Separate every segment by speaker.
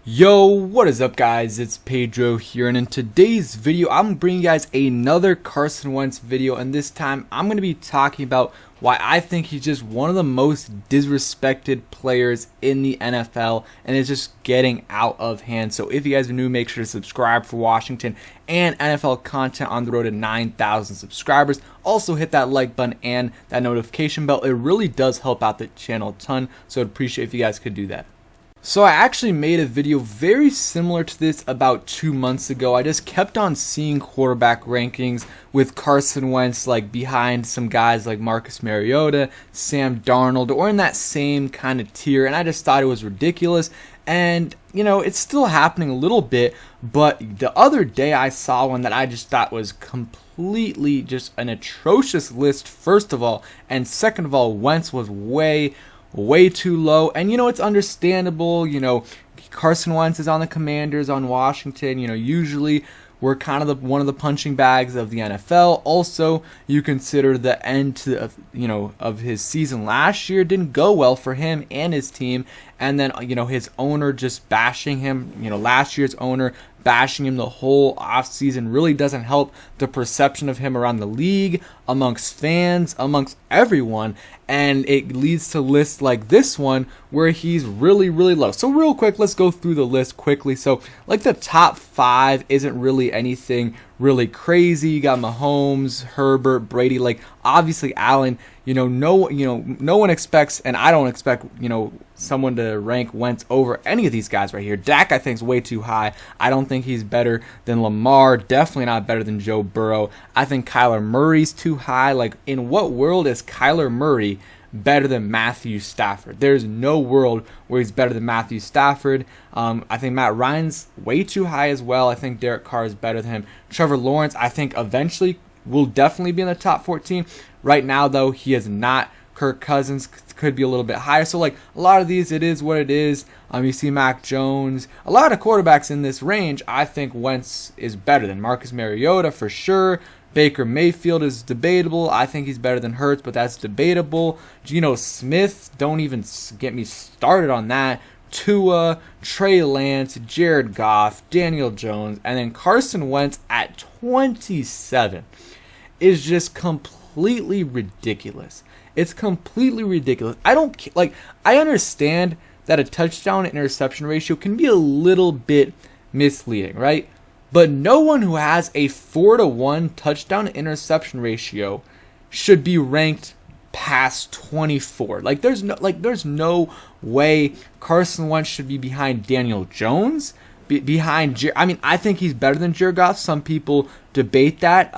Speaker 1: Yo, what is up guys, it's Pedro here, and in today's video I'm bringing you guys another Carson Wentz video, and this time I'm going to be talking about why I think he's just one of the most disrespected players in the NFL, and it's just getting out of hand. So if you guys are new, make sure to subscribe for Washington and NFL content on the road to 9,000 subscribers. Also hit that like button and that notification bell. It really does help out the channel a ton, so I'd appreciate if you guys could do that. So I actually made a video very similar to this about 2 months ago. I just kept on seeing quarterback rankings with Carson Wentz like behind some guys like Marcus Mariota, Sam Darnold, or in that same kind of tier, and I just thought it was ridiculous. And you know, it's still happening a little bit, but the other day I saw one that I just thought was completely just an atrocious list, first of all, and second of all, Wentz was way too low. And you know, it's understandable. You know, Carson Wentz is on the Commanders, on Washington. You know, usually we're kind of one of the punching bags of the NFL. Also, you consider the end of his season last year didn't go well for him and his team, and then his owner just bashing him. Last year's owner bashing him the whole offseason really doesn't help the perception of him around the league, amongst fans, amongst everyone, and it leads to lists like this one where he's really low. So real quick, let's go through the list quickly. So like the top 5 isn't really anything really crazy. You got Mahomes, Herbert, Brady, like obviously Allen. No one expects, and I don't expect, someone to rank Wentz over any of these guys right here. Dak, I think, is way too high. I don't think he's better than Lamar. Definitely not better than Joe Burrow. I think Kyler Murray's too high. Like, in what world is Kyler Murray better than Matthew Stafford? There's no world where he's better than Matthew Stafford. I think Matt Ryan's way too high as well. I think Derek Carr is better than him. Trevor Lawrence, I think, eventually will definitely be in the top 14. Right now, though, he is not. Kirk Cousins could be a little bit higher. So, like, a lot of these, it is what it is. You see Mac Jones. A lot of quarterbacks in this range, I think Wentz is better than. Marcus Mariota, for sure. Baker Mayfield is debatable. I think he's better than Hurts, but that's debatable. Geno Smith, don't even get me started on that. Tua, Trey Lance, Jared Goff, Daniel Jones, and then Carson Wentz at 27 is just completely ridiculous. It's completely ridiculous. I understand that a touchdown to interception ratio can be a little bit misleading, right? But no one who has a 4-to-1 touchdown to interception ratio should be ranked past 24. There's no way Carson Wentz should be behind Daniel Jones. I think he's better than Jared Goff. Some people debate that.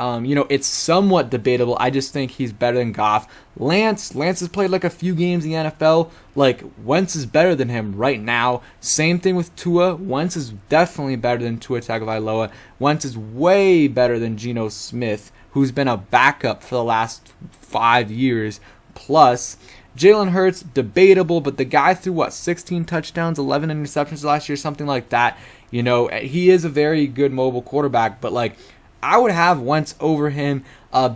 Speaker 1: It's somewhat debatable. I just think he's better than Goff. Lance has played like a few games in the NFL. Like, Wentz is better than him right now. Same thing with Tua. Wentz is definitely better than Tua Tagovailoa. Wentz is way better than Geno Smith, who's been a backup for the last 5 years plus. Jalen Hurts, debatable, but the guy threw 16 touchdowns, 11 interceptions last year, something like that. He is a very good mobile quarterback, but I would have Wentz over him.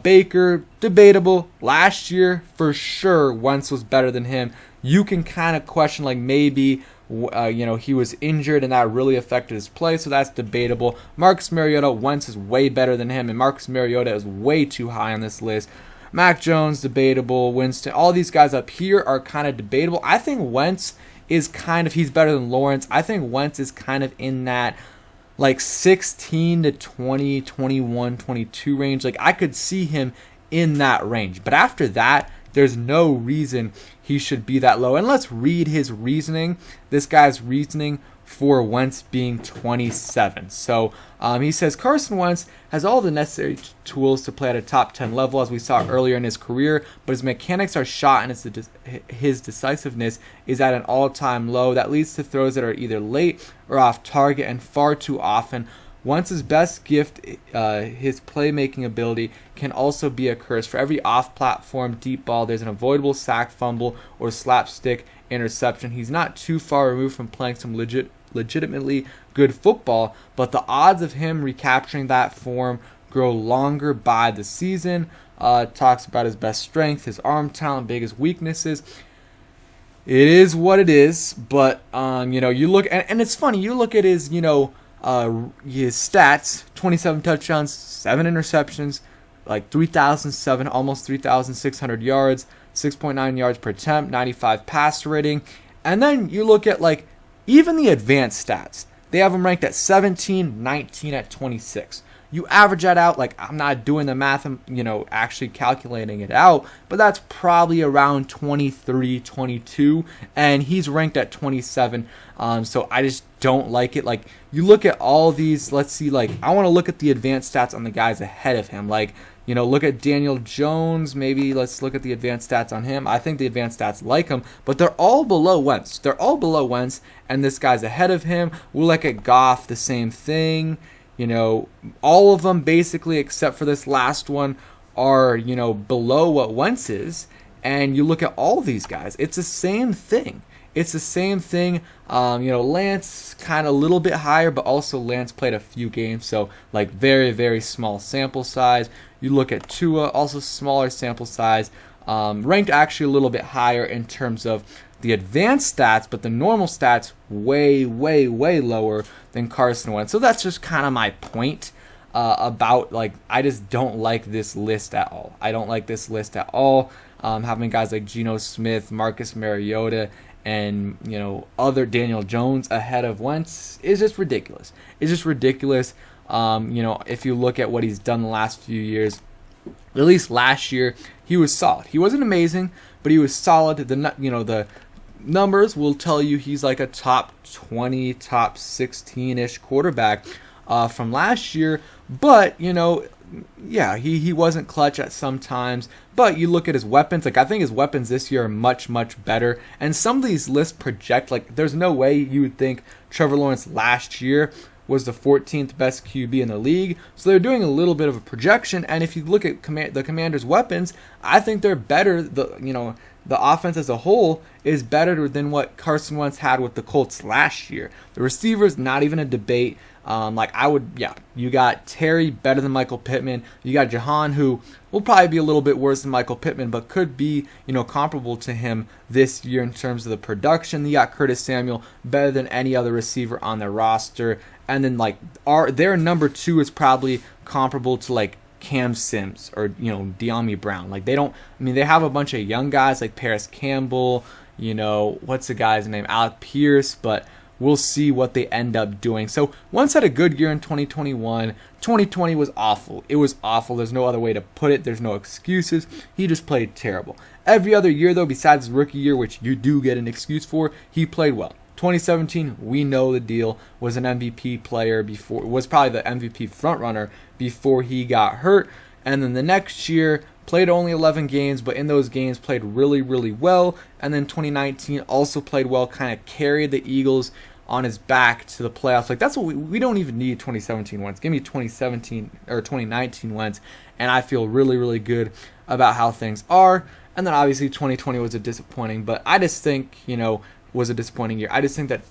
Speaker 1: Baker, debatable. Last year, for sure, Wentz was better than him. You can kind of question maybe he was injured and that really affected his play, so that's debatable. Marcus Mariota, Wentz is way better than him, and Marcus Mariota is way too high on this list. Mac Jones, debatable. Winston, all these guys up here are kind of debatable. I think Wentz is he's better than Lawrence. I think Wentz is kind of in that 16 to 20, 21, 22 range. I could see him in that range. But after that, there's no reason he should be that low. And let's read his reasoning. This guy's reasoning for Wentz being 27. So he says Carson Wentz has all the necessary tools to play at a top 10 level, as we saw earlier in his career, but his mechanics are shot and his decisiveness is at an all-time low. That leads to throws that are either late or off target, and far too often Wentz's best gift, his playmaking ability, can also be a curse. For every off-platform deep ball, there's an avoidable sack, fumble, or slapstick interception. He's not too far removed from playing some legitimately good football, but the odds of him recapturing that form grow longer by the season. Talks about his best strength, his arm talent, biggest weaknesses. It is what it is, but you look and it's funny. You look at his his stats: 27 touchdowns, 7 interceptions, like 3,007, almost 3,600 yards, 6.9 yards per attempt, 95 passer rating, and then you look at like even the advanced stats. They have him ranked at 17, 19 at 26. You average that out, like I'm not doing the math, actually calculating it out, but that's probably around 23, 22, and he's ranked at 27. So I just don't like it. Like you look at all these, let's see, like I want to look at the advanced stats on the guys ahead of him. Like, look at Daniel Jones. Maybe let's look at the advanced stats on him. I think the advanced stats like him, but they're all below Wentz. They're all below Wentz, and this guy's ahead of him. We'll look at Goff, the same thing. All of them basically, except for this last one, are, below what Wentz is. And you look at all these guys, it's the same thing. It's the same thing. Lance kind of a little bit higher, but also Lance played a few games, so like very, very small sample size. You look at Tua, also smaller sample size, ranked actually a little bit higher in terms of the advanced stats, but the normal stats way, way, way lower than Carson Wentz. So that's just kind of my point about, like, I just don't like this list at all. I don't like this list at all. Having guys like Geno Smith, Marcus Mariota, and other Daniel Jones ahead of Wentz is just ridiculous. It's just ridiculous. If you look at what he's done the last few years, at least last year, he was solid. He wasn't amazing, but he was solid. The numbers will tell you he's like a top 20, top 16-ish quarterback from last year. But, he wasn't clutch at some times. But you look at his weapons. Like, I think his weapons this year are much, much better. And some of these lists project, like, there's no way you would think Trevor Lawrence last year was the 14th best QB in the league. So they're doing a little bit of a projection. And if you look at the Commanders' weapons, I think they're better. The offense as a whole is better than what Carson Wentz had with the Colts last year. The receivers, not even a debate. You got Terry better than Michael Pittman. You got Jahan, who will probably be a little bit worse than Michael Pittman, but could be, comparable to him this year in terms of the production. You got Curtis Samuel, better than any other receiver on their roster. And then, their number 2 is probably comparable to, like, Cam Sims or, De'Ami Brown. Like, they have a bunch of young guys like Paris Campbell, what's the guy's name? Alec Pierce, but we'll see what they end up doing. So Wentz had a good year in 2021. 2020 was awful. It was awful. There's no other way to put it. There's no excuses. He just played terrible. Every other year, though, besides his rookie year, which you do get an excuse for, he played well. 2017, we know the deal, was an MVP player before, was probably the MVP frontrunner before he got hurt. And then the next year, played only 11 games, but in those games played really, really well. And then 2019 also played well, kind of carried the Eagles on his back to the playoffs. Like, that's what we don't even need 2017 Wentz. Give me 2017 or 2019 Wentz, and I feel really, really good about how things are. And then obviously 2020 was a disappointing, but I just think, was a disappointing year. I just think that,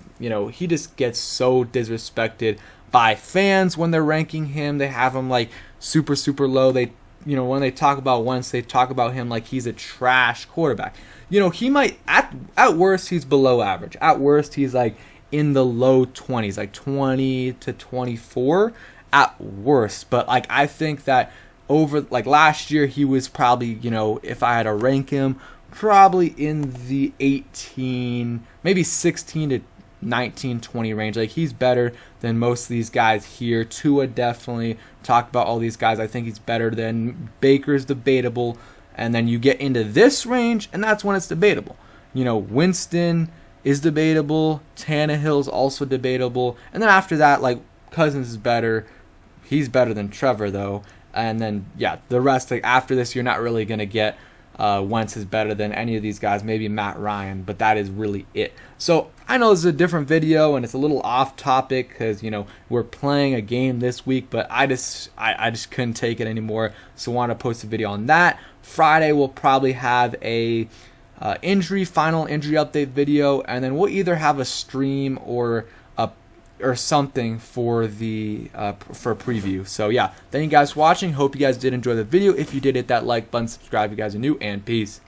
Speaker 1: he just gets so disrespected by fans when they're ranking him. They have him like super, super low. They, when they talk about Wentz, they talk about him like he's a trash quarterback. He might, at worst, he's below average. At worst, he's like in the low 20s, like 20 to 24 at worst. But like, I think that over, like, last year, he was probably, if I had to rank him, probably in the 18, maybe 16 to 19, 20 range. Like, he's better than most of these guys here. Tua, definitely. Talk about all these guys. I think he's better than Baker's debatable. And then you get into this range, and that's when it's debatable. Winston is debatable. Tannehill's also debatable. And then after that, like, Cousins is better. He's better than Trevor, though. And then, the rest, like, after this, you're not really going to get Wentz is better than any of these guys, maybe Matt Ryan, but that is really it. So I know this is a different video and it's a little off topic because we're playing a game this week, but I just couldn't take it anymore, so I want to post a video on that. Friday we'll probably have a final injury update video, and then we'll either have a stream or something for the for preview. So thank you guys for watching. Hope you guys did enjoy the video. If you did, hit that like button, subscribe if you guys are new, and peace.